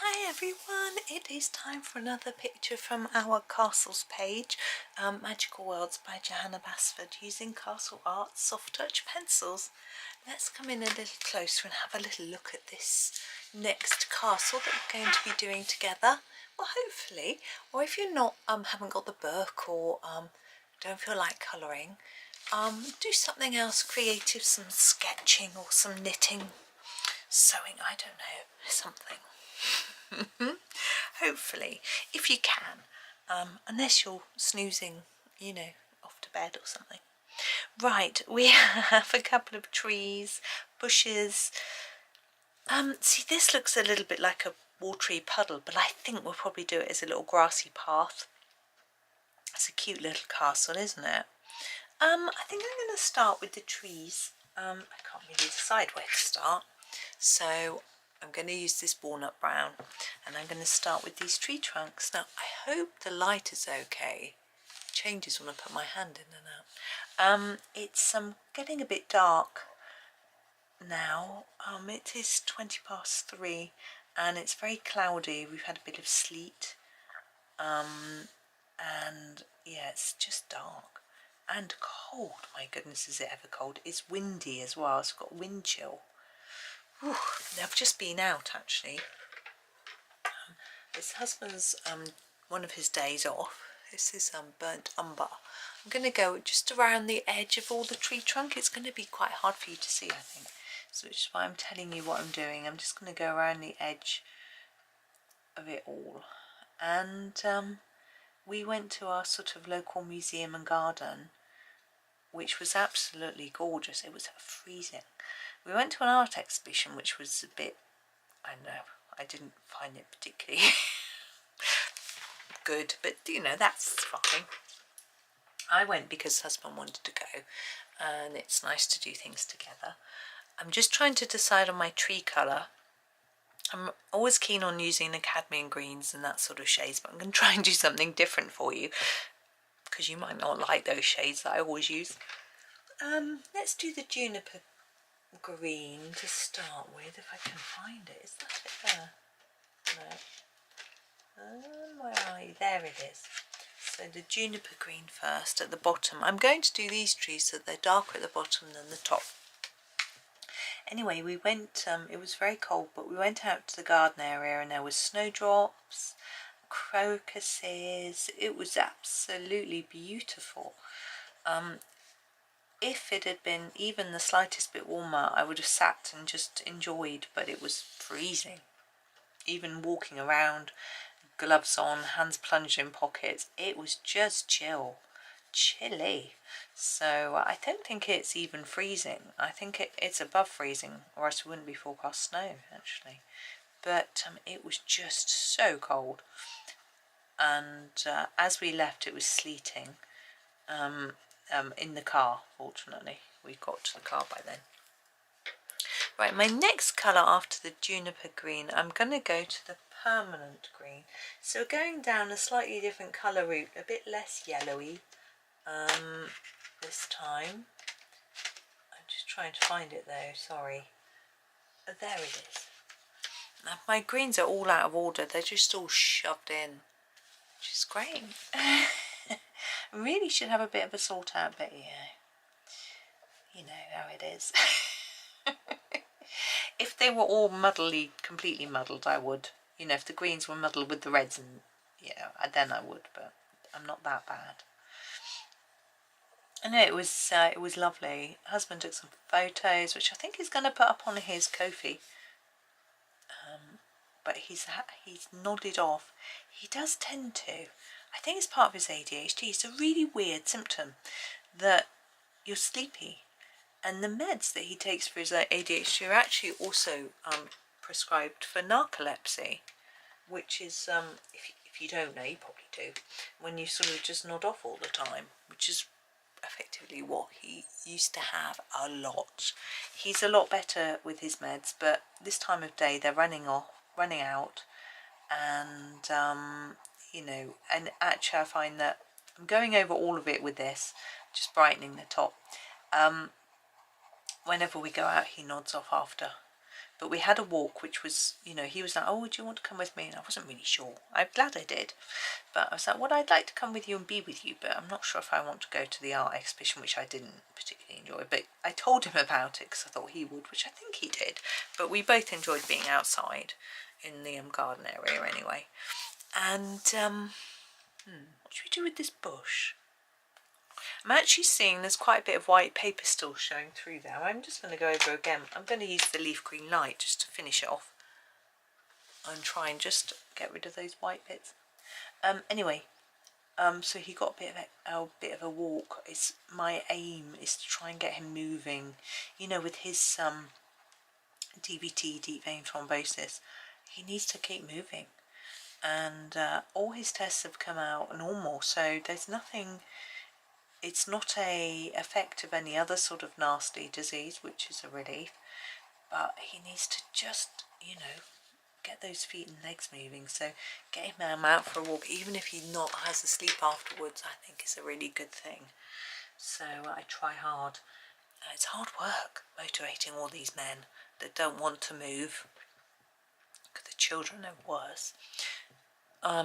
Hi everyone, it is time for another picture from our castles page, Magical Worlds by Johanna Basford, using Castle Art Soft Touch pencils. Let's come in a little closer and have a little look at this next castle that we're going to be doing together. Well, hopefully, or if you're not, haven't got the book or don't feel like colouring, do something else creative, some sketching or some knitting, sewing, I don't know, something. Hopefully, if you can, unless you're snoozing, you know, off to bed or something. Right, we have a couple of trees, bushes. See, this looks a little bit like a watery puddle, but I think we'll probably do it as a little grassy path. It's a cute little castle, isn't it? I think I'm going to start with the trees. I can't really decide where to start, so I'm going to use this walnut brown, and I'm going to start with these tree trunks. Now, I hope the light is okay. It changes when I put my hand in and out. It's getting a bit dark now. It is 3:20, and it's very cloudy. We've had a bit of sleet, and yeah, it's just dark and cold. My goodness, is it ever cold? It's windy as well, so I've got wind chill. Whew, I've just been out actually. His husband's one of his days off. This is burnt umber. I'm going to go just around the edge of all the tree trunk. It's going to be quite hard for you to see, I think, so which is why I'm telling you what I'm doing. I'm just going to go around the edge of it all. And we went to our sort of local museum and garden, which was absolutely gorgeous. It was freezing. We went to an art exhibition, which was a bit, I don't know, I didn't find it particularly good, but you know, that's fine. I went because husband wanted to go, and it's nice to do things together. I'm just trying to decide on my tree colour. I'm always keen on using the cadmium greens and that sort of shades, but I'm going to try and do something different for you, because you might not like those shades that I always use. Let's do the juniper green to start with, if I can find it. Is that it there? No. Where are you? There it is. So the juniper green first at the bottom. I'm going to do these trees so they're darker at the bottom than the top. Anyway, we went, it was very cold, but we went out to the garden area and there was snowdrops, crocuses. It was absolutely beautiful. If it had been even the slightest bit warmer, I would have sat and just enjoyed, but it was freezing. Even walking around, gloves on, hands plunged in pockets, it was just chilly. So I don't think it's even freezing. I think it's above freezing, or else it wouldn't be forecast snow, actually. But it was just so cold. And as we left, it was sleeting. In the car, fortunately. We got to the car by then. Right, my next colour after the juniper green, I'm going to go to the permanent green. So we're going down a slightly different colour route, a bit less yellowy this time. I'm just trying to find it though, sorry. There it is. Now, my greens are all out of order, they're just all shoved in, which is great. I really should have a bit of a sort out, but yeah, you know how it is. If they were all completely muddled, I would. You know, if the greens were muddled with the reds, and yeah, then I would. But I'm not that bad. I know it was lovely. Husband took some photos, which I think he's going to put up on his Ko-fi. But he's nodded off. He does tend to. I think it's part of his ADHD. It's a really weird symptom that you're sleepy. And the meds that he takes for his ADHD are actually also prescribed for narcolepsy, which is, if you don't know, you probably do, when you sort of just nod off all the time, which is effectively what he used to have a lot. He's a lot better with his meds, but this time of day they're running out, and you know, and actually I find that I'm going over all of it with this, just brightening the top. Whenever we go out, he nods off after, But we had a walk which was, you know, he was like, oh, do you want to come with me? And I wasn't really sure. I'm glad I did. But I was like, well, I'd like to come with you and be with you, but I'm not sure if I want to go to the art exhibition, which I didn't particularly enjoy. But I told him about it because I thought he would, which I think he did. But we both enjoyed being outside in the garden area anyway. And what should we do with this bush? I'm actually seeing there's quite a bit of white paper still showing through there. I'm just going to go over again. I'm going to use the leaf green light just to finish it off and try and just get rid of those white bits. Anyway, so he got a bit of a walk. It's my aim is to try and get him moving, you know, with his DVT, deep vein thrombosis. He needs to keep moving, and all his tests have come out normal, so there's nothing. It's not a effect of any other sort of nasty disease, which is a relief, but he needs to just, you know, get those feet and legs moving. So getting him out for a walk, even if he not has a sleep afterwards, I think is a really good thing. So I try hard. It's hard work motivating all these men that don't want to move, because the children are worse. I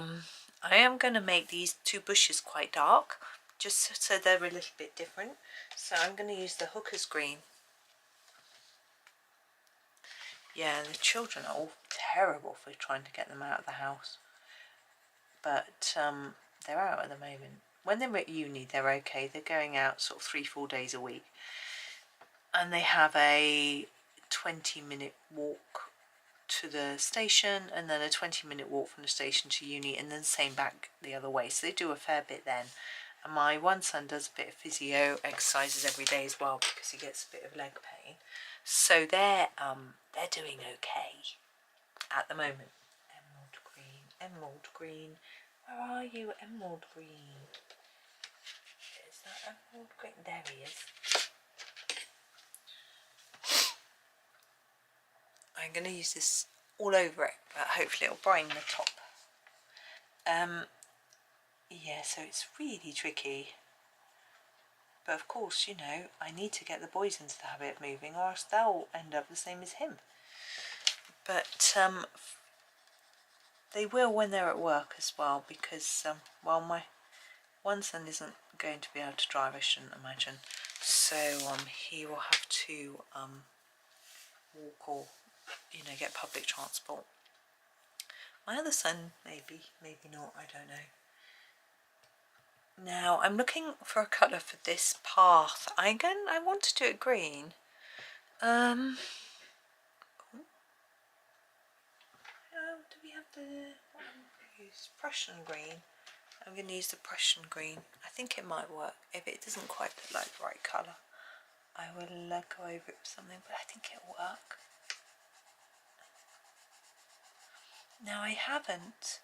am going to make these two bushes quite dark, just so they're a little bit different. So I'm going to use the hooker's green. Yeah, the children are all terrible for trying to get them out of the house. But they're out at the moment. When they're at uni, they're okay. They're going out sort of 3-4 days a week. And they have a 20-minute walk to the station, and then a 20-minute walk from the station to uni, and then same back the other way. So they do a fair bit then. And my one son does a bit of physio exercises every day as well, because he gets a bit of leg pain. So they're doing okay at the moment. Emerald green, emerald green. Where are you, emerald green? Is that emerald green? There he is. I'm going to use this all over it, but hopefully it'll brighten the top. Yeah, so it's really tricky. But of course, you know, I need to get the boys into the habit of moving, or else they'll end up the same as him. But they will when they're at work as well, because, well, my one son isn't going to be able to drive, I shouldn't imagine. So he will have to walk or, you know, get public transport. My other son, maybe not, I don't know. Now I'm looking for a colour for this path. I want to do it green. Do we have the what I'm going to use? Prussian green. I'm going to use the Prussian green. I think it might work. If it doesn't quite look like the right colour, I will go over it with something, but I think it'll work. Now I haven't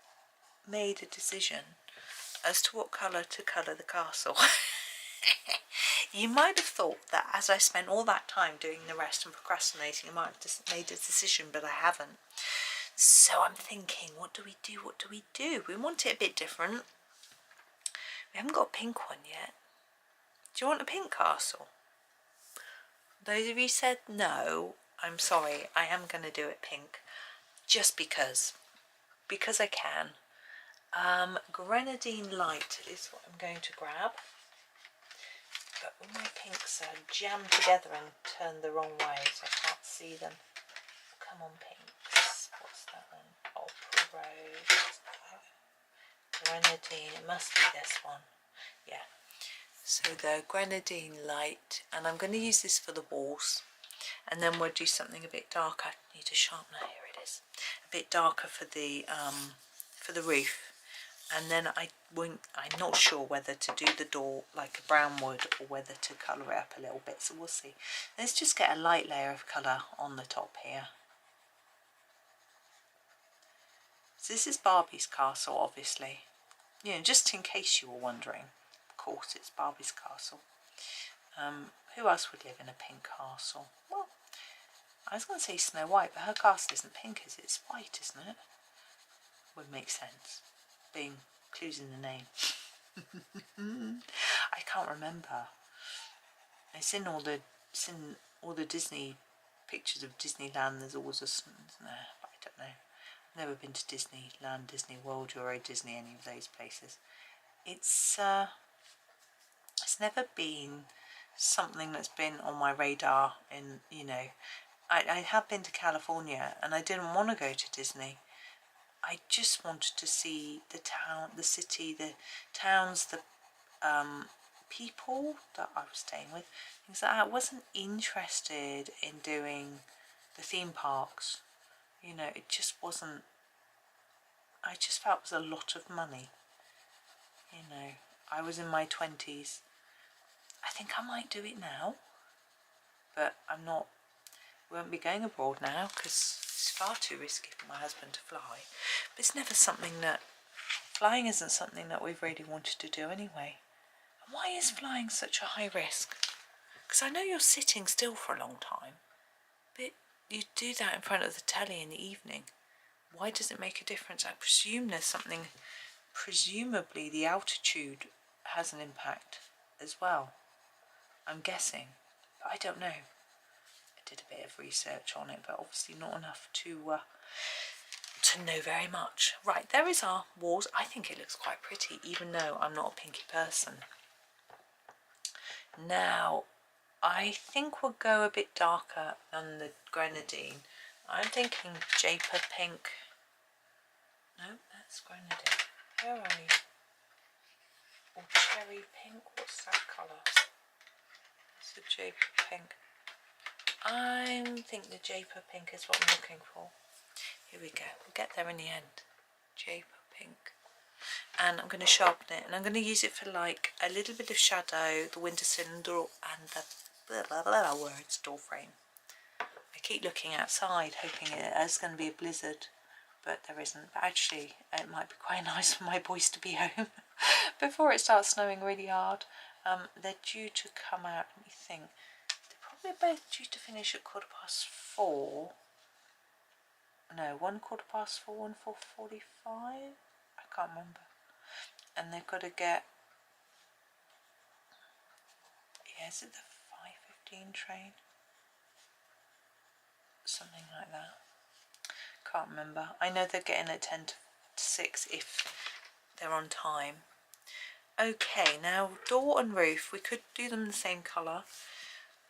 made a decision as to what colour to colour the castle. You might have thought that as I spent all that time doing the rest and procrastinating, I might have just made a decision, but I haven't. So I'm thinking, what do we do? What do we do? We want it a bit different. We haven't got a pink one yet. Do you want a pink castle? Those of you said no, I'm sorry. I am going to do it pink. Just because I can. Grenadine light is what I'm going to grab, but all my pinks are jammed together and turned the wrong way, so I can't see them. Come on, pinks. What's that one? Oh, primrose. Grenadine. It must be this one. Yeah. So the grenadine light, and I'm going to use this for the walls, and then we'll do something a bit darker. I need a sharpener. Here it is. A bit darker for the roof. And then I'm not sure whether to do the door like a brown wood or whether to colour it up a little bit, so we'll see. Let's just get a light layer of colour on the top here. So this is Barbie's castle, obviously. You know, just in case you were wondering. Of course, it's Barbie's castle. Who else would live in a pink castle? Well, I was going to say Snow White, but her castle isn't pink, is it? It's white, isn't it? Would make sense. Being clues in the name. I can't remember. It's in all the Disney pictures of Disneyland, there's always I don't know. I've never been to Disneyland, Disney World, Euro Disney, any of those places. It's never been something that's been on my radar. In, you know, I have been to California and I didn't want to go to Disney. I just wanted to see the town, the city, the towns, the people that I was staying with, things like that. I wasn't interested in doing the theme parks. You know, it just wasn't, I just felt it was a lot of money. You know, I was in my 20s. I think I might do it now, but I'm not. We won't be going abroad now because it's far too risky for my husband to fly. But it's never something that, flying isn't something that we've really wanted to do anyway. And why is flying such a high risk? Because I know you're sitting still for a long time, but you do that in front of the telly in the evening. Why does it make a difference? I presume there's something, presumably the altitude has an impact as well. I'm guessing, but I don't know. I did a bit of research on it, but obviously not enough to know very much. Right, there is our walls. I think it looks quite pretty, even though I'm not a pinky person. Now, I think we'll go a bit darker than the grenadine. I'm thinking jaipur pink. No, that's grenadine. Where are you? Or cherry pink? What's that colour? It's the jaipur pink. I think the jaipur pink is what I'm looking for. Here we go. We'll get there in the end. Jaipur pink. And I'm going to sharpen it. And I'm going to use it for like a little bit of shadow, the window sill and door, and the words door frame. I keep looking outside hoping there's going to be a blizzard, but there isn't. But actually it might be quite nice for my boys to be home before it starts snowing really hard. They're due to come out, let me think. They're probably both due to finish at 4:15. No, 4:15 and 4:45. I can't remember. And they've got to get, yeah, is it the 5:15 train? Something like that. Can't remember. I know they're getting at 10 to 6 if they're on time. Okay, now door and roof, we could do them the same colour.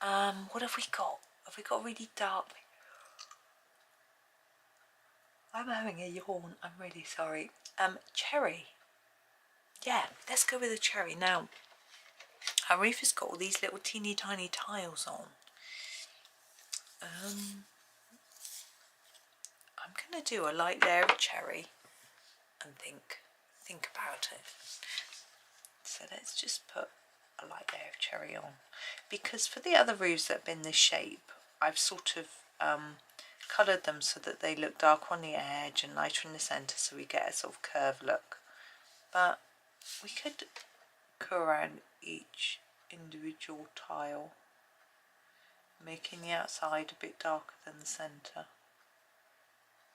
What have we got? Have we got really dark? I'm having a yawn, I'm really sorry. Cherry. Yeah, let's go with a cherry. Now, our roof has got all these little teeny tiny tiles on. I'm going to do a light layer of cherry and think about it. So let's just put a light layer of cherry on. Because for the other roofs that have been this shape, I've sort of coloured them so that they look darker on the edge and lighter in the centre, so we get a sort of curved look. But we could go around each individual tile, making the outside a bit darker than the centre,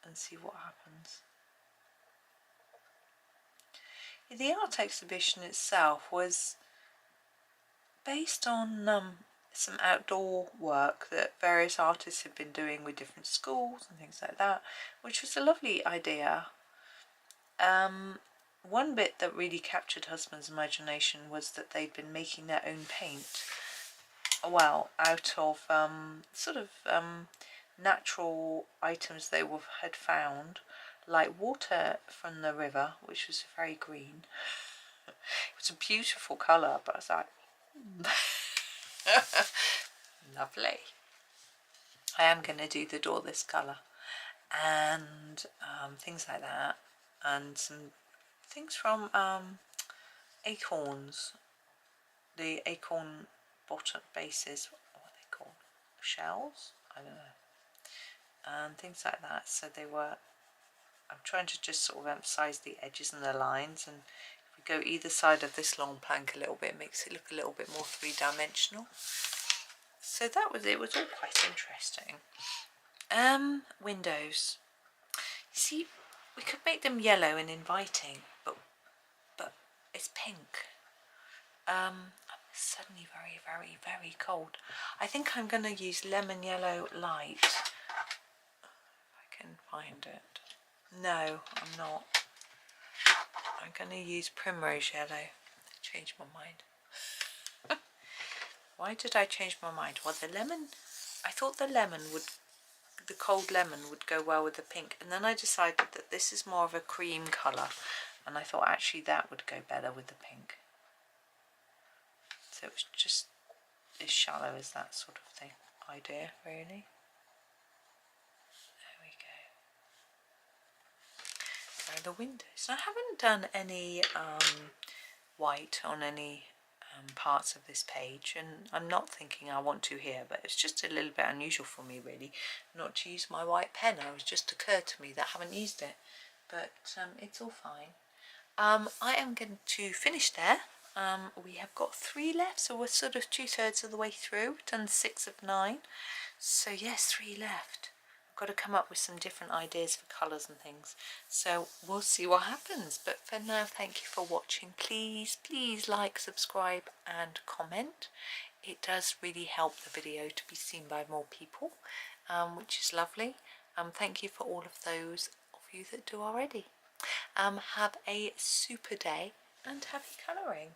and see what happens. The art exhibition itself was based on some outdoor work that various artists had been doing with different schools and things like that, which was a lovely idea. One bit that really captured husband's imagination was that they'd been making their own paint, well, out of sort of natural items they had found, like water from the river, which was very green. It was a beautiful colour, but I was like, lovely. I am going to do the door this colour, and things like that, and some things from acorns, the acorn bottom bases, what are they called, shells, I don't know, and things like that. So they were, I'm trying to just sort of emphasise the edges and the lines, and if we go either side of this long plank a little bit, it makes it look a little bit more three-dimensional. So that was, it was all quite interesting. Windows. See, we could make them yellow and inviting, but it's pink. I'm It's suddenly very, very, very cold. I think I'm going to use lemon yellow light. If I can find it. No, I'm not. I'm going to use primrose yellow. I changed my mind. Why did I change my mind? Well, the lemon, I thought the cold lemon would go well with the pink, and then I decided that this is more of a cream colour, and I thought actually that would go better with the pink. So it was just as shallow as that sort of thing, idea, really. There we go. There are the windows. I haven't done any white on any parts of this page, and I'm not thinking I want to here, but it's just a little bit unusual for me really not to use my white pen. It was just occurred to me that I haven't used it, but it's all fine. I am going to finish there. We have got 3 left, so we're sort of 2/3 of the way through. We've done 6 of 9, so yes, 3 left. I've got to come up with some different ideas for colours and things, so we'll see what happens. But for now, thank you for watching. Please like, subscribe and comment. It does really help the video to be seen by more people, which is lovely. Thank you for all of those of you that do already. Have a super day and happy colouring.